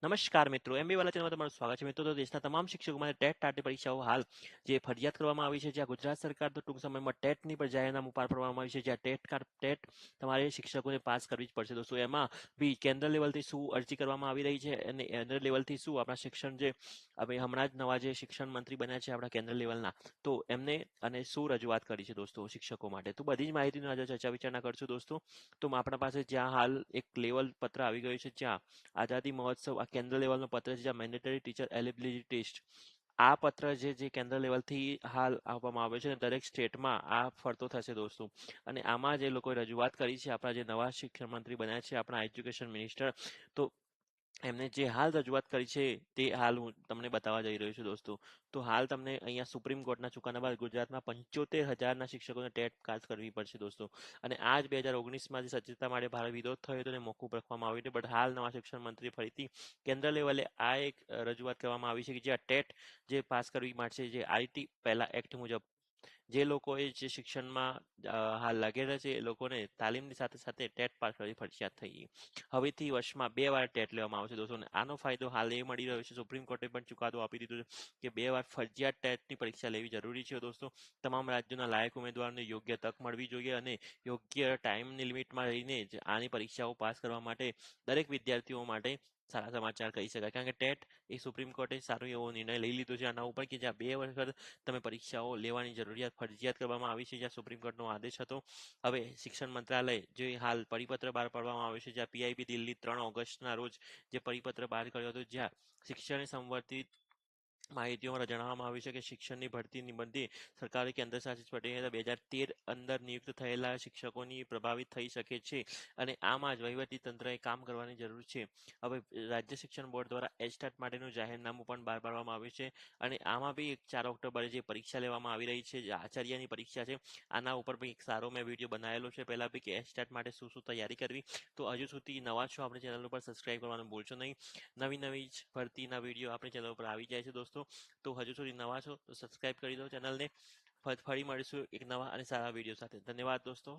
નમસ્કાર મિત્રો, એમબી વાલા ચેનલમાં તમારું સ્વાગત છે. મિત્રો, તો દેશના તમામ શિક્ષકો માટે ટેટ ટાટની પરીક્ષાઓ હાલ જે ફરજિયાત કરવામાં આવી છે, જ્યાં ગુજરાત સરકાર તો ટૂંક સમયમાં ટેટની પર જાહેરનામું પાર પાડવામાં આવ્યું છે, જ્યાં ટેટ તમારે શિક્ષકોને પાસ કરવી જ પડશે દોસ્તો. એમાં બી કેન્દ્ર લેવલથી શું અરજી કરવામાં આવી રહી છે અને કેન્દ્ર લેવલથી શું આપણા શિક્ષણ જે હવે હમણાં જ નવા જે શિક્ષણ મંત્રી બન્યા છે આપણા કેન્દ્ર લેવલના, તો એમને અને શું રજૂઆત કરી છે દોસ્તો શિક્ષકો માટે, તો બધી જ માહિતીની આજે ચર્ચા વિચારણા કરશું દોસ્તો. તો આપણા પાસે જ્યાં હાલ એક લેવલ પત્ર આવી ગયું છે, જ્યાં આઝાદી મહોત્સવ આ કેન્દ્ર લેવલનો પત્ર છે, જ્યાં મેન્ડેટરી ટીચર એલિબિલિટી ટેસ્ટ આ પત્ર જે કેન્દ્ર લેવલથી હાલ આપવામાં આવે છે અને દરેક સ્ટેટમાં આ ફરતો થશે દોસ્તો. અને આમાં જે લોકોએ રજૂઆત કરી છે, આપણા જે નવા શિક્ષણ મંત્રી બન્યા છે, આપણા એજ્યુકેશન મિનિસ્ટર, તો એમને જે હાલ રજૂઆત કરી છે તે હાલ હું તમને બતાવવા જઈ રહ્યો છું દોસ્તો. તો હાલ તમને અહીંયા સુપ્રીમ કોર્ટના ચુકાદા બાદ ગુજરાતમાં 75,000ના શિક્ષકોને ટેટ પાસ કરવી પડશે દોસ્તો. અને આ જ 2019માં જે સજ્જતા માટે ભારે વિરોધ થયો હતો અને મોકૂફ રાખવામાં આવ્યું હતું, બટ હાલ નવા શિક્ષણ મંત્રી ફરીથી કેન્દ્ર લેવલે આ એક રજૂઆત કરવામાં આવી છે કે જે આ ટેટ જે પાસ કરવી માટે જે આઈટી પહેલા એક્ટ મુજબ જે લોકોએ જે શિક્ષણમાં હાલ લાગેલા છે એ લોકોને તાલીમની સાથે સાથે ટેટ પાસ કરવી ફરજિયાત થઈ ગઈ. હવેથી વર્ષમાં 2 વાર ટેટ લેવામાં આવશે દોસ્તો. અને આનો ફાયદો હાલ એ મળી રહ્યો છે, સુપ્રીમ કોર્ટે પણ ચુકાદો આપી દીધો છે કે 2 વાર ફરજિયાત ટેટની પરીક્ષા લેવી જરૂરી છે દોસ્તો. તમામ રાજ્યોના લાયક ઉમેદવારોને યોગ્ય તક મળવી જોઈએ અને યોગ્ય ટાઈમની લિમિટમાં રહીને જ આની પરીક્ષાઓ પાસ કરવા માટે દરેક વિદ્યાર્થીઓ માટે સારા સમાચાર કહી શકાય. કારણ કે ટેટ એ સુપ્રીમ કોર્ટે સારો એવો નિર્ણય લઈ લીધો છે આના ઉપર કે જ્યાં 2 વખત તમે પરીક્ષાઓ લેવાની જરૂરિયાત ફરજિયાત કરવામાં આવી છે, જ્યાં સુપ્રીમ કોર્ટનો આદેશ હતો. હવે શિક્ષણ મંત્રાલય જે હાલ પરિપત્ર બહાર પાડવામાં આવ્યો છે, જ્યાં પીઆઈબી દિલ્હી 3 ઓગસ્ટના રોજ જે પરિપત્ર બહાર કર્યો હતો, જ્યાં શિક્ષણ સંબંધિત માહિતીઓમાં જણાવવામાં આવ્યું છે કે શિક્ષણની ભરતી નિબંધે સરકારે કેન્દ્ર શાસિત પ્રદેશ 2013 અંદર નિયુક્ત થયેલા શિક્ષકોની પ્રભાવિત થઈ શકે છે અને આમાં જ વહીવટી તંત્રએ કામ કરવાની જરૂર છે. હવે રાજ્ય શિક્ષણ બોર્ડ દ્વારા એચટેટ માટેનું જાહેરનામું પણ બહાર પાડવામાં આવ્યું છે અને આમાં બી 4 ઓક્ટોબરે જે પરીક્ષા લેવામાં આવી રહી છે, જે આચાર્યની પરીક્ષા છે, આના ઉપર બી એક સારો મેં વિડીયો બનાવેલો છે પહેલાં બી કે એચટેટ માટે શું શું તૈયારી કરવી. તો હજુ સુધી નવા છો આપણી ચેનલ ઉપર સબસ્ક્રાઈબ કરવાનું ભૂલશો નહીં. નવી નવી જ ભરતીના વિડીયો આપણી ચેનલ ઉપર આવી જાય છે દોસ્તો. તો હજુ સુધી નવા છો તો સબસ્ક્રાઈબ કરી દો ચેનલને. ફરી મળીશું એક નવા અને સારા વિડીયો સાથે. ધન્યવાદ દોસ્તો.